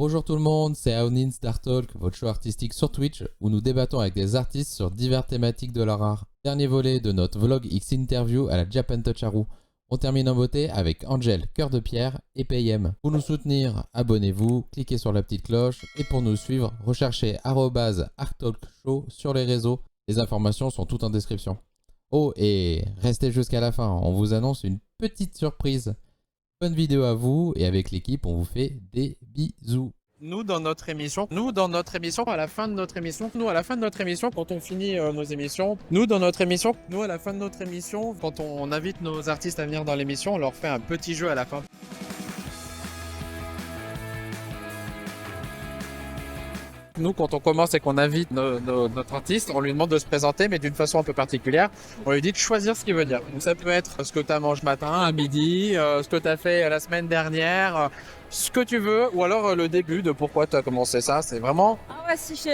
Bonjour tout le monde, c'est Aonin Star Talk, votre show artistique sur Twitch où nous débattons avec des artistes sur diverses thématiques de leur art. Dernier volet de notre vlog X interview à la Japan Touch Haru. On termine en beauté avec Angel, Cœur de Pierre et PM. Pour nous soutenir, abonnez-vous, cliquez sur la petite cloche et pour nous suivre, recherchez @ArtTalkShow sur les réseaux. Les informations sont toutes en description. Oh, et restez jusqu'à la fin, on vous annonce une petite surprise. Bonne vidéo à vous et avec l'équipe, on vous fait des bisous. Nous dans notre émission, à la fin de notre émission, quand on finit nos émissions, à la fin de notre émission, quand on invite nos artistes à venir dans l'émission, on leur fait un petit jeu à la fin. Nous, quand on commence et qu'on invite notre artiste, on lui demande de se présenter, mais d'une façon un peu particulière. On lui dit de choisir ce qu'il veut dire. Donc ça peut être ce que tu as mangé matin, à midi, ce que tu as fait la semaine dernière, ce que tu veux, ou alors le début de pourquoi tu as commencé ça. C'est vraiment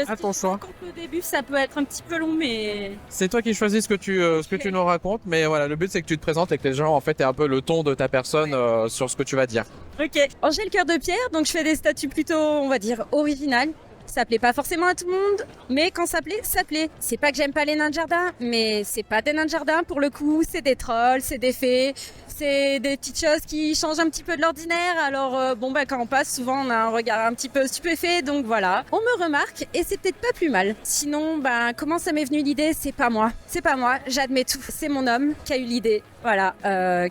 à ton choix. Le début, ça peut être un petit peu long, mais... C'est toi qui choisis ce que tu nous racontes, mais voilà, le but c'est que tu te présentes et que les gens en fait aient un peu le ton de ta personne sur ce que tu vas dire. Ok. Angèle Cœur de Pierre, donc je fais des statues plutôt, on va dire, originales. Ça plaît pas forcément à tout le monde, mais quand ça plaît, ça plaît. C'est pas que j'aime pas les nains de jardin, mais c'est pas des nains de jardin pour le coup, c'est des trolls, c'est des fées, c'est des petites choses qui changent un petit peu de l'ordinaire. Alors quand on passe, souvent on a un regard un petit peu stupéfait, donc voilà. On me remarque et c'est peut-être pas plus mal. Sinon, comment ça m'est venu l'idée, c'est pas moi, j'admets tout. C'est mon homme qui a eu l'idée, voilà,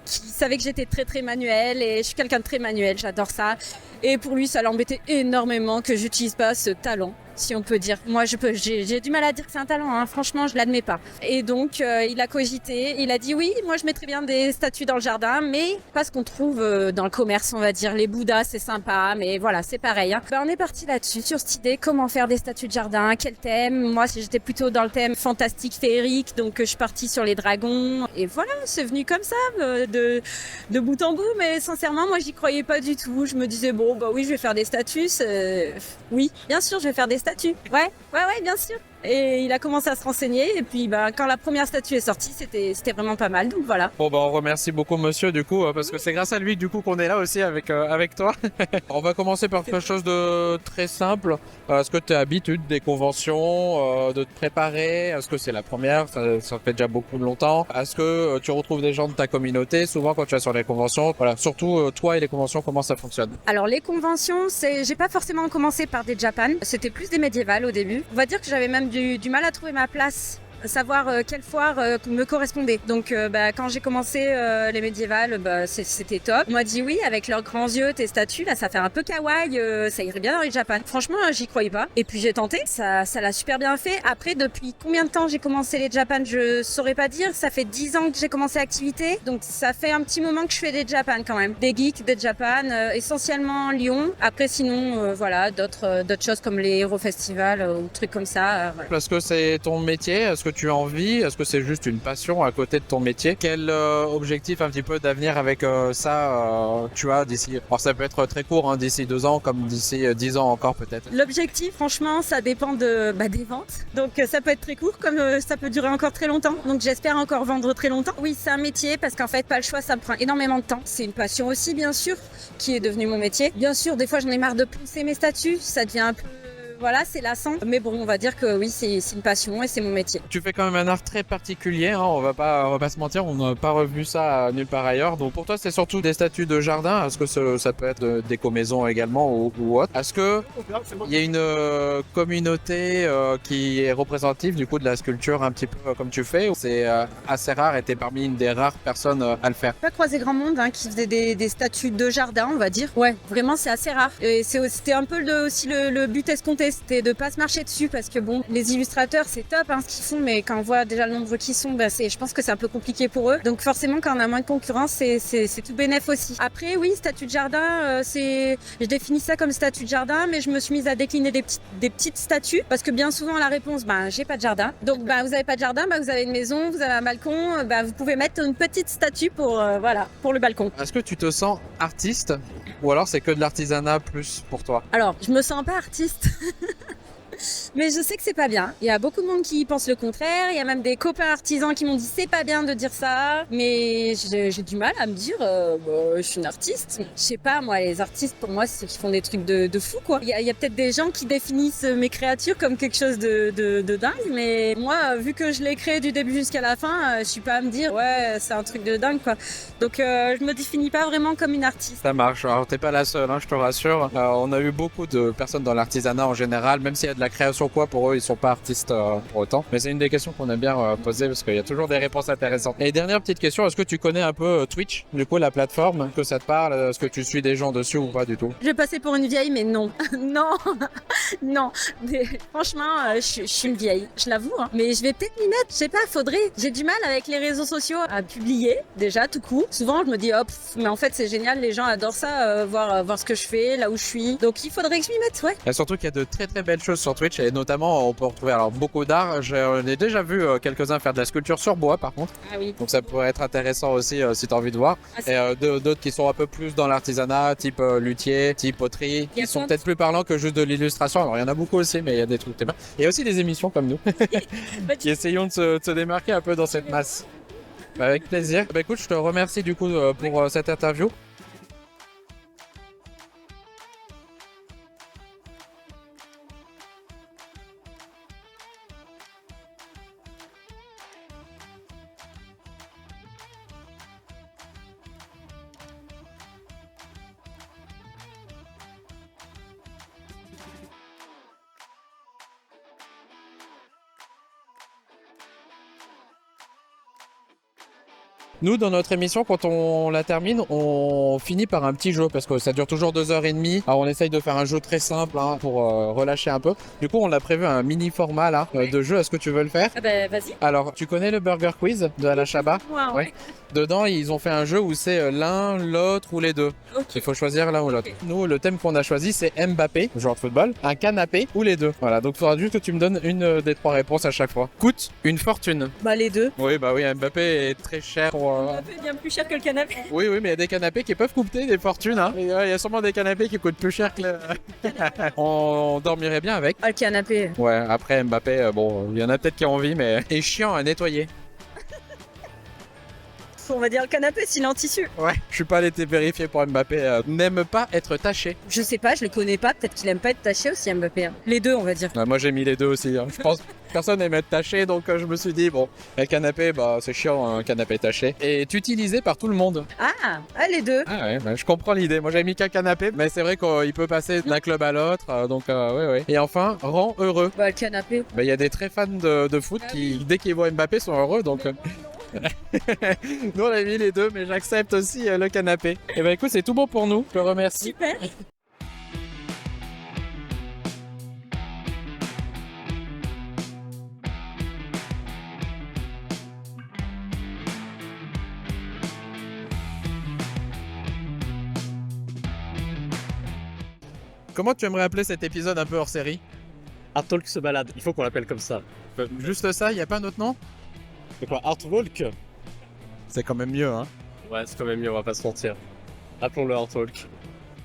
qui savait que j'étais très très manuel et je suis quelqu'un de très manuel, j'adore ça. Et pour lui, ça l'embêtait énormément que j'utilise pas ce talent, si on peut dire. Moi, j'ai du mal à dire que c'est un talent, hein. Franchement, je l'admets pas. Et donc, il a cogité, il a dit oui, moi je mettrais bien des statues dans le jardin, mais pas ce qu'on trouve dans le commerce, on va dire. Les Bouddhas, c'est sympa, mais voilà, c'est pareil, hein. On est parti là-dessus, sur cette idée, comment faire des statues de jardin, quel thème. Moi, j'étais plutôt dans le thème fantastique, féerique, donc je suis partie sur les dragons. Et voilà, c'est venu comme ça, de bout en bout, mais sincèrement, moi, j'y croyais pas du tout. Je me disais, oui, je vais faire des statues. Oui, bien sûr, je vais faire des statues. Ouais, bien sûr. Et il a commencé à se renseigner. Et puis, quand la première statue est sortie, c'était vraiment pas mal. Donc voilà. Bon, on remercie beaucoup monsieur, du coup, parce que c'est grâce à lui, du coup, qu'on est là aussi avec toi. On va commencer par quelque chose de très simple. Est-ce que tu as l'habitude des conventions, de te préparer? Est-ce que c'est la première? Ça fait déjà beaucoup longtemps. Est-ce que tu retrouves des gens de ta communauté? Souvent, quand tu vas sur les conventions, voilà, surtout toi et les conventions, comment ça fonctionne? Alors, les conventions, j'ai pas forcément commencé par des Japan. C'était plus des médiévales au début. On va dire que j'avais même du mal à trouver ma place, savoir quelle foire me correspondait. Donc quand j'ai commencé les médiévales, c'était top. On m'a dit oui, avec leurs grands yeux, tes statues, là ça fait un peu kawaii, ça irait bien dans les Japan. Franchement, j'y croyais pas. Et puis j'ai tenté, ça l'a super bien fait. Après, depuis combien de temps j'ai commencé les Japan, je saurais pas dire. Ça fait 10 ans que j'ai commencé l'activité, donc ça fait un petit moment que je fais des Japan quand même. Des geeks, des Japan, essentiellement Lyon. Après sinon, d'autres choses comme les Hero Festival ou trucs comme ça. Voilà. Est-ce que c'est ton métier? Est-ce que tu as envie? Est-ce que c'est juste une passion à côté de ton métier? Quel objectif un petit peu d'avenir avec ça tu as d'ici? Alors ça peut être très court, hein, d'ici 2 ans comme d'ici 10 ans encore peut-être. L'objectif, franchement, ça dépend des ventes. Donc ça peut être très court comme ça peut durer encore très longtemps. Donc j'espère encore vendre très longtemps. Oui, c'est un métier parce qu'en fait, pas le choix, ça me prend énormément de temps. C'est une passion aussi, bien sûr, qui est devenue mon métier. Bien sûr, des fois, j'en ai marre de poncer mes statues. Ça devient un peu... Voilà, c'est lassant. Mais bon, on va dire que oui, c'est une passion et c'est mon métier. Tu fais quand même un art très particulier, hein, on va pas se mentir, on n'a pas revu ça nulle part ailleurs. Donc pour toi, c'est surtout des statues de jardin. Est-ce que ça peut être d'éco-maison également ou autre? Est-ce que il y a une communauté qui est représentative du coup de la sculpture un petit peu comme tu fais? Ou c'est assez rare et t'es parmi une des rares personnes à le faire? Pas croisé grand monde qui faisait des statues de jardin, on va dire. Ouais, vraiment, c'est assez rare. Et c'était un peu aussi le but escompté. C'était de pas se marcher dessus parce que les illustrateurs c'est top ce qu'ils font, mais quand on voit déjà le nombre qu'ils sont, je pense que c'est un peu compliqué pour eux. Donc forcément quand on a moins de concurrence, c'est tout bénef aussi. Après oui, statue de jardin, je définis ça comme statue de jardin, mais je me suis mise à décliner des petites statues parce que bien souvent la réponse j'ai pas de jardin. Donc vous avez pas de jardin, vous avez une maison, vous avez un balcon, vous pouvez mettre une petite statue pour le balcon. Est-ce que tu te sens artiste ou alors c'est que de l'artisanat plus pour toi? Alors je me sens pas artiste. Mais je sais que c'est pas bien. Il y a beaucoup de monde qui pense le contraire. Il y a même des copains artisans qui m'ont dit c'est pas bien de dire ça. Mais j'ai du mal à me dire je suis une artiste. Je sais pas, moi, les artistes, pour moi, c'est qu'ils font des trucs de fou, quoi. Il y a peut-être des gens qui définissent mes créatures comme quelque chose de dingue. Mais moi, vu que je l'ai créé du début jusqu'à la fin, je suis pas à me dire ouais, c'est un truc de dingue, quoi. Donc je me définis pas vraiment comme une artiste. Ça marche. Alors, t'es pas la seule, hein, je te rassure. On a eu beaucoup de personnes dans l'artisanat en général, même s'il y a de la création, quoi, pour eux, ils sont pas artistes pour autant. Mais c'est une des questions qu'on aime bien poser parce qu'il y a toujours des réponses intéressantes. Et dernière petite question, est-ce que tu connais un peu Twitch, du coup, la plateforme, que ça te parle? Est-ce que tu suis des gens dessus ou pas du tout? Je vais passer pour une vieille, mais non. Non, non. Mais, franchement, je suis une vieille, je l'avoue. Hein. Mais je vais peut-être m'y mettre, je sais pas, faudrait. J'ai du mal avec les réseaux sociaux à publier, déjà, tout court. Souvent, je me dis, hop, mais en fait, c'est génial, les gens adorent ça, voir ce que je fais, là où je suis. Donc, il faudrait que je m'y mette, ouais. Et surtout qu'il y a de très très belles choses sur Twitch et notamment on peut retrouver alors beaucoup d'art. J'en ai déjà vu quelques-uns faire de la sculpture sur bois par contre. Ah oui. Donc ça pourrait être intéressant aussi si tu as envie de voir. Ah, Et d'autres qui sont un peu plus dans l'artisanat, type luthier, type poterie, Il y a qui sont plein de- peut-être plus parlants que juste de l'illustration. Alors il y en a beaucoup aussi, mais il y a des trucs bien. Il y a aussi des émissions comme nous qui essayons de se démarquer un peu dans cette masse. Bah, avec plaisir. Bah écoute, je te remercie du coup pour cette interview. Nous, dans notre émission, quand on la termine, on finit par un petit jeu parce que ça dure toujours 2h30. Alors, on essaye de faire un jeu très simple hein, pour relâcher un peu. Du coup, on a prévu un mini format là de jeu. Est-ce que tu veux le faire? Ah ben, vas-y. Alors, tu connais le Burger Quiz de Alain Chabat? Wow. Ouais. Dedans, ils ont fait un jeu où c'est l'un, l'autre ou les deux. Ok. Il faut choisir l'un ou l'autre. Ok. Nous, le thème qu'on a choisi, c'est Mbappé, joueur de football, un canapé ou les deux. Voilà, donc il faudra juste que tu me donnes une des trois réponses à chaque fois. Coûte une fortune. Bah, les deux. Oui, bah oui, Mbappé est très cher pour... Ça fait bien plus cher que le canapé. Oui, mais il y a des canapés qui peuvent coûter des fortunes. Hein. Il y a sûrement des canapés qui coûtent plus cher que le... On dormirait bien avec. Ah, le canapé. Ouais, après Mbappé, bon, il y en a peut-être qui ont envie, mais... Et chiant à nettoyer. On va dire le canapé s'il est en tissu. Ouais. Je suis pas allé te vérifier pour Mbappé. N'aime pas être taché. Je sais pas, je le connais pas. Peut-être qu'il aime pas être taché aussi, Mbappé. Hein. Les deux, on va dire. Ouais, moi j'ai mis les deux aussi. Hein. Je pense que personne n'aime être taché, donc je me suis dit, bon, le canapé, bah c'est chiant un canapé taché. Et est utilisé par tout le monde. Ah, les deux. Ah ouais, bah, je comprends l'idée. Moi j'avais mis qu'un canapé, mais c'est vrai qu'il peut passer d'un club à l'autre, donc ouais. Et enfin, rend heureux. Bah, le canapé. Bah, il y a des très fans de foot qui, dès qu'ils voient Mbappé, sont heureux, donc... Nous on a mis les deux, mais j'accepte aussi le canapé. Et bah écoute, c'est tout bon pour nous. Je te remercie. Super. Comment tu aimerais appeler cet épisode un peu hors série? Art Talk se balade, il faut qu'on l'appelle comme ça. Juste ça, il y a pas un autre nom? C'est quoi, Art Walk? C'est quand même mieux, hein. Ouais, c'est quand même mieux, on va pas se mentir. Appelons-le Art Talk.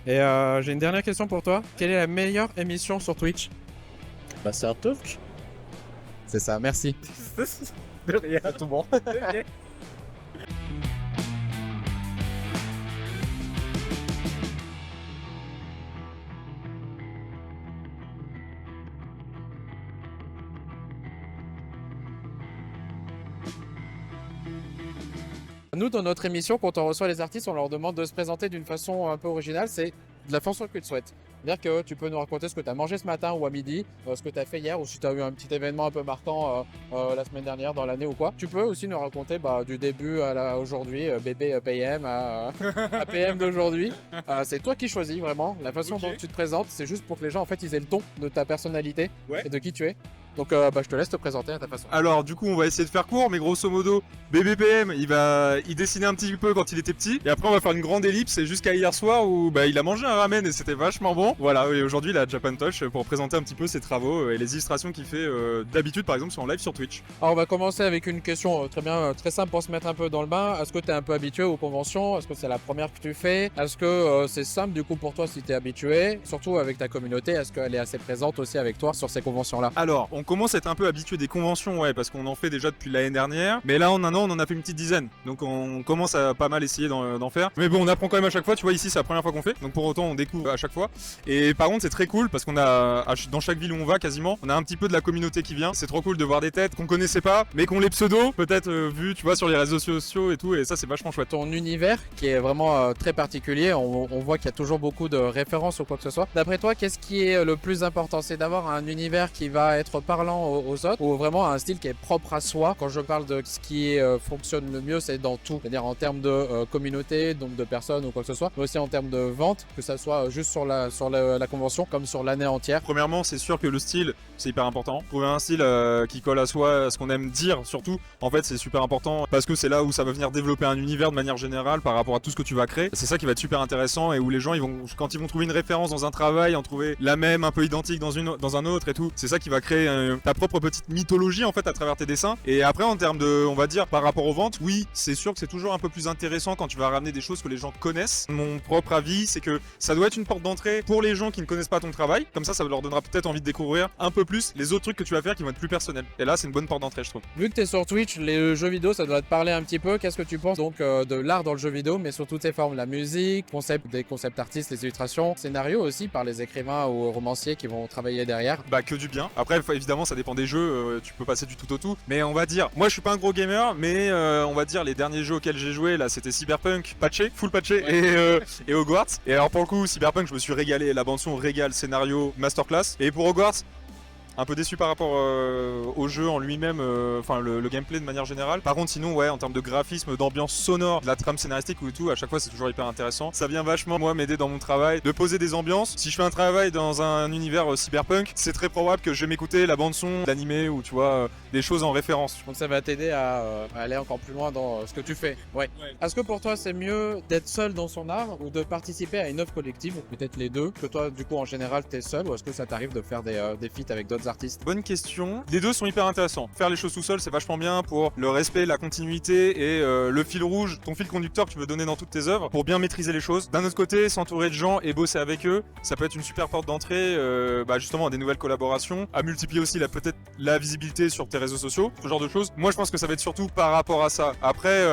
Et j'ai une dernière question pour toi. Quelle est la meilleure émission sur Twitch? Bah, c'est Art Talk. C'est ça, merci. De rien, tout bon. Nous, dans notre émission, quand on reçoit les artistes, on leur demande de se présenter d'une façon un peu originale. C'est de la façon que tu souhaites. C'est-à-dire que tu peux nous raconter ce que tu as mangé ce matin ou à midi, ce que tu as fait hier, ou si tu as eu un petit événement un peu marquant la semaine dernière, dans l'année ou quoi. Tu peux aussi nous raconter du début à aujourd'hui, bébé PM à PM d'aujourd'hui. C'est toi qui choisis vraiment. La façon dont tu te présentes, c'est juste pour que les gens en fait ils aient le ton de ta personnalité Ouais. et de qui tu es. Donc je te laisse te présenter à ta façon. Alors du coup on va essayer de faire court, mais grosso modo BBPM il dessinait un petit peu quand il était petit, et après on va faire une grande ellipse et jusqu'à hier soir où il a mangé un ramen et c'était vachement bon. Voilà, et aujourd'hui il a Japan Touch pour présenter un petit peu ses travaux et les illustrations qu'il fait d'habitude par exemple sur en live sur Twitch. Alors on va commencer avec une question très simple pour se mettre un peu dans le bain. Est-ce que tu es un peu habitué aux conventions? Est-ce que c'est la première que tu fais? Est-ce que c'est simple du coup pour toi si tu es habitué? Surtout avec ta communauté, est-ce qu'elle est assez présente aussi avec toi sur ces conventions-là? Alors, on commence à être un peu habitué des conventions, ouais, parce qu'on en fait déjà depuis l'année dernière. Mais là, en un an, on en a fait une petite dizaine. Donc, on commence à pas mal essayer d'en faire. Mais bon, on apprend quand même à chaque fois. Tu vois, ici, c'est la première fois qu'on fait. Donc, pour autant, on découvre à chaque fois. Et par contre, c'est très cool parce qu'on a, dans chaque ville où on va, quasiment, on a un petit peu de la communauté qui vient. C'est trop cool de voir des têtes qu'on connaissait pas, mais qu'on les pseudos, peut-être vus, tu vois, sur les réseaux sociaux et tout. Et ça, c'est vachement chouette. Ton univers qui est vraiment très particulier, on voit qu'il y a toujours beaucoup de références ou quoi que ce soit. D'après toi, qu'est-ce qui est le plus important? C'est d'avoir un univers qui va être parlant aux autres ou vraiment un style qui est propre à soi? Quand je parle de ce qui fonctionne le mieux, c'est dans tout, c'est-à-dire en termes de communauté, donc de personnes ou quoi que ce soit, mais aussi en termes de vente, que ça soit juste sur la convention comme sur l'année entière. Premièrement, c'est sûr que le style, c'est hyper important. Trouver un style qui colle à soi, à ce qu'on aime dire surtout, en fait, c'est super important parce que c'est là où ça va venir développer un univers de manière générale par rapport à tout ce que tu vas créer. C'est ça qui va être super intéressant et où les gens, quand ils vont trouver une référence dans un travail, en trouver la même, un peu identique dans un autre et tout. C'est ça qui va créer ta propre petite mythologie en fait à travers tes dessins. Et après, en termes de, on va dire, par rapport aux ventes, oui, c'est sûr que c'est toujours un peu plus intéressant quand tu vas ramener des choses que les gens connaissent. Mon propre avis, c'est que ça doit être une porte d'entrée pour les gens qui ne connaissent pas ton travail. Comme ça leur donnera peut-être envie de découvrir un peu plus les autres trucs que tu vas faire qui vont être plus personnels. Et là, c'est une bonne porte d'entrée, je trouve. Vu que tu es sur Twitch, les jeux vidéo, ça doit te parler un petit peu. Qu'est-ce que tu penses donc de l'art dans le jeu vidéo, mais sous toutes ses formes? La musique, des concepts artistes, les illustrations, scénarios aussi par les écrivains ou romanciers qui vont travailler derrière. Bah que du bien. Après évidemment ça dépend des jeux, tu peux passer du tout au tout. Mais on va dire, moi je suis pas un gros gamer, mais on va dire les derniers jeux auxquels j'ai joué là c'était Cyberpunk, patché, full patché, et Hogwarts. Et alors pour le coup Cyberpunk je me suis régalé, la bande son régale, scénario, masterclass. Et pour Hogwarts, un peu déçu par rapport au jeu en lui-même, enfin le gameplay de manière générale. Par contre sinon ouais, en termes de graphisme, d'ambiance sonore, de la trame scénaristique ou tout, à chaque fois c'est toujours hyper intéressant. Ça vient vachement moi m'aider dans mon travail, de poser des ambiances. Si je fais un travail dans un univers cyberpunk, c'est très probable que je vais m'écouter la bande son d'animé ou tu vois des choses en référence. Donc ça va t'aider à aller encore plus loin dans ce que tu fais. Ouais. Est-ce que pour toi c'est mieux d'être seul dans son art ou de participer à une œuvre collective? Peut-être les deux. Que toi du coup en général t'es seul ou est-ce que ça t'arrive de faire des feats avec d'autres artistes? Bonne question. Les deux sont hyper intéressants. Faire les choses tout seul, c'est vachement bien pour le respect, la continuité et le fil rouge, ton fil conducteur que tu veux donner dans toutes tes œuvres pour bien maîtriser les choses. D'un autre côté, s'entourer de gens et bosser avec eux, ça peut être une super porte d'entrée justement à des nouvelles collaborations, à multiplier aussi peut-être la visibilité sur tes réseaux sociaux, ce genre de choses. Moi, je pense que ça va être surtout par rapport à ça. Après,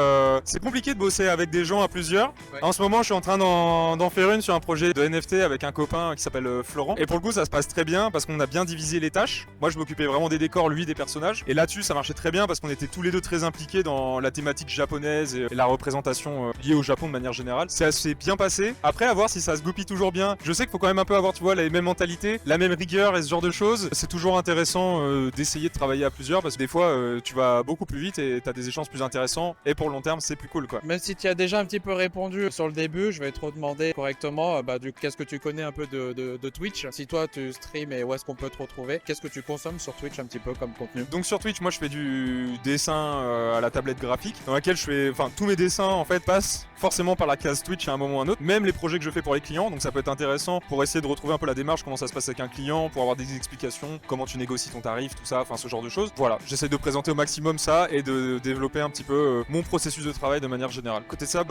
c'est compliqué de bosser avec des gens à plusieurs. Ouais. En ce moment, je suis en train d'en faire une sur un projet de NFT avec un copain qui s'appelle Florent. Et pour le coup, ça se passe très bien parce qu'on a bien divisé les tâches. Moi, je m'occupais vraiment des décors, lui des personnages. Et là-dessus, ça marchait très bien parce qu'on était tous les deux très impliqués dans la thématique japonaise et la représentation liée au Japon de manière générale. C'est assez bien passé. Après, à voir si ça se goupille toujours bien. Je sais qu'il faut quand même un peu avoir, tu vois, les mêmes mentalités, la même rigueur et ce genre de choses. C'est toujours intéressant d'essayer de travailler à plusieurs parce que des fois, tu vas beaucoup plus vite et t'as des échanges plus intéressants. Et pour le long terme, c'est plus cool, quoi. Même si tu as déjà un petit peu répondu sur le début, je vais te redemander correctement, qu'est-ce que tu connais un peu de Twitch? Si toi, tu stream et où est-ce qu'on peut te retrouver? Qu'est-ce que tu consommes sur Twitch un petit peu comme contenu? Donc sur Twitch, moi je fais du dessin à la tablette graphique dans laquelle je fais, enfin tous mes dessins en fait passent forcément par la case Twitch à un moment ou à un autre, même les projets que je fais pour les clients, donc ça peut être intéressant pour essayer de retrouver un peu la démarche, comment ça se passe avec un client, pour avoir des explications, comment tu négocies ton tarif, tout ça, enfin ce genre de choses. Voilà, j'essaie de présenter au maximum ça et de développer un petit peu mon processus de travail de manière générale. Côté de ça,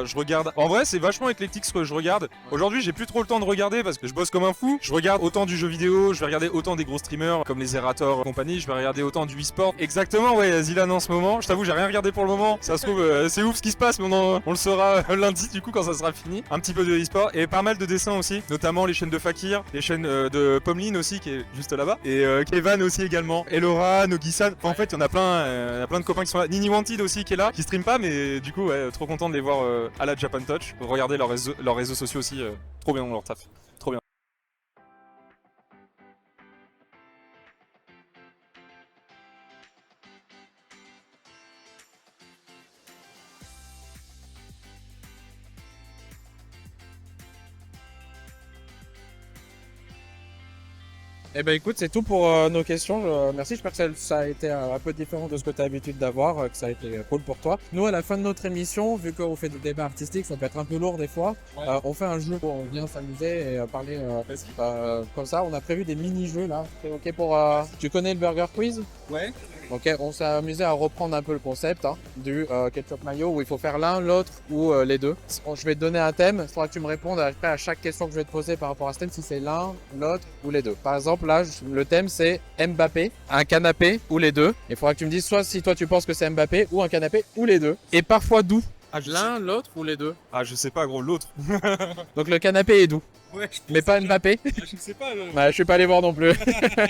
je regarde. En vrai, c'est vachement éclectique ce que je regarde. Aujourd'hui, j'ai plus trop le temps de regarder parce que je bosse comme un fou. Je regarde autant du jeu vidéo, je vais regarder autant des gros streamers comme les Zerator et compagnie, je vais regarder autant du e-sport. Exactement, ouais, Zilan en ce moment. Je t'avoue, j'ai rien regardé pour le moment. Ça se trouve, c'est ouf ce qui se passe, mais on le saura lundi du coup quand ça sera fini. Un petit peu de e-sport et pas mal de dessins aussi, notamment les chaînes de Fakir, les chaînes de Pommeline aussi qui est juste là-bas, et Kevan aussi également, et Laura, Nogisan. Enfin, en fait, il y en a plein de copains qui sont là. Nini Wanted aussi qui est là, qui stream pas, mais du coup, ouais, trop content de les voir à la Japan Touch. Regardez leurs réseaux sociaux aussi, trop bien dans leur taf. Trop bien. Eh ben écoute, c'est tout pour nos questions. Merci, j'espère que ça a été un peu différent de ce que tu as l'habitude d'avoir, que ça a été cool pour toi. Nous, à la fin de notre émission, vu qu'on fait des débats artistiques, ça peut être un peu lourd des fois, on fait un jeu où on vient s'amuser et parler comme ça. On a prévu des mini-jeux là. C'est ok pour... Tu connais le Burger Quiz? Ouais. Ok, on s'est amusé à reprendre un peu le concept du ketchup mayo où il faut faire l'un, l'autre ou les deux. Je vais te donner un thème, il faudra que tu me répondes après à chaque question que je vais te poser par rapport à ce thème si c'est l'un, l'autre ou les deux. Par exemple, là, le thème c'est Mbappé, un canapé ou les deux. Il faudra que tu me dises soit si toi tu penses que c'est Mbappé ou un canapé ou les deux. Et parfois d'où? L'un, l'autre ou les deux? Ah, je sais pas, gros, l'autre. Donc le canapé est d'où? Ouais, Mais pas Mbappé? je sais pas. Bah, je suis pas allé voir non plus.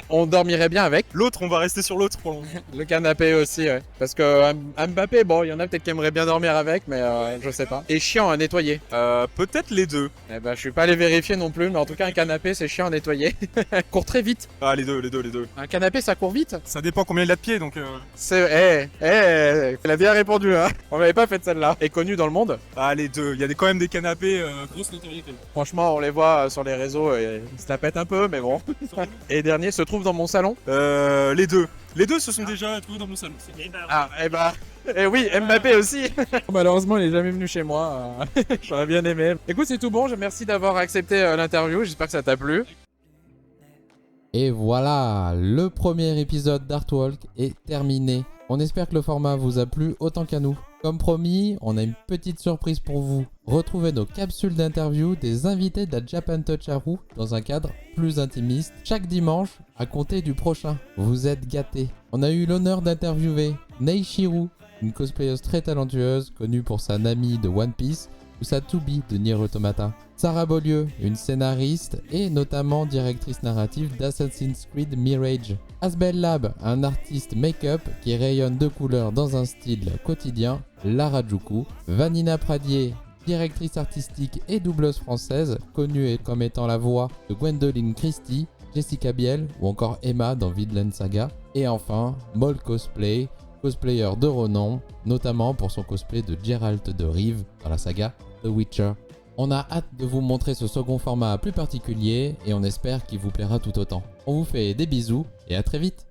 On dormirait bien avec. L'autre, on va rester sur l'autre pour le moment. Le canapé aussi, ouais. Parce que Mbappé, bon, il y en a peut-être qui aimeraient bien dormir avec, mais je sais pas. Et chiant à nettoyer. Peut-être les deux. Eh ben, je suis pas allé vérifier non plus, mais en tout cas, un canapé, c'est chiant à nettoyer. Court très vite. Ah, les deux. Un canapé, ça court vite. Ça dépend combien il a de pieds, donc... C'est... elle a bien répondu, hein. On m'avait pas fait celle-là. Est connu dans le monde. Ah, les deux. Il y a quand même des canapés grosse notoriété. Franchement, on les voit sur les réseaux et ils se la pètent un peu, mais bon. Et dernier se trouve dans mon salon. Les deux. Les deux se sont déjà trouvés dans mon salon. Ah, eh bah... Eh oui, Mbappé aussi. Malheureusement, il est jamais venu chez moi. J'aurais bien aimé. Écoute, c'est tout bon. Merci d'avoir accepté l'interview. J'espère que ça t'a plu. Et voilà, le premier épisode d'Artwalk est terminé. On espère que le format vous a plu autant qu'à nous. Comme promis, on a une petite surprise pour vous. Retrouvez nos capsules d'interview des invités de la Japan Touch Haru dans un cadre plus intimiste chaque dimanche à compter du prochain. Vous êtes gâtés. On a eu l'honneur d'interviewer Neishiru, une cosplayeuse très talentueuse connue pour sa Nami de One Piece ou sa Tsubi de Nier Automata. Sarah Beaulieu, une scénariste et notamment directrice narrative d'Assassin's Creed Mirage. Asbel Lab, un artiste make-up qui rayonne de couleurs dans un style quotidien, l'Harajuku. Vanina Pradier, directrice artistique et doubleuse française, connue comme étant la voix de Gwendoline Christie, Jessica Biel ou encore Emma dans Vinland Saga. Et enfin, Moll Cosplay, cosplayer de renom, notamment pour son cosplay de Geralt de Rive dans la saga The Witcher. On a hâte de vous montrer ce second format plus particulier et on espère qu'il vous plaira tout autant. On vous fait des bisous et à très vite.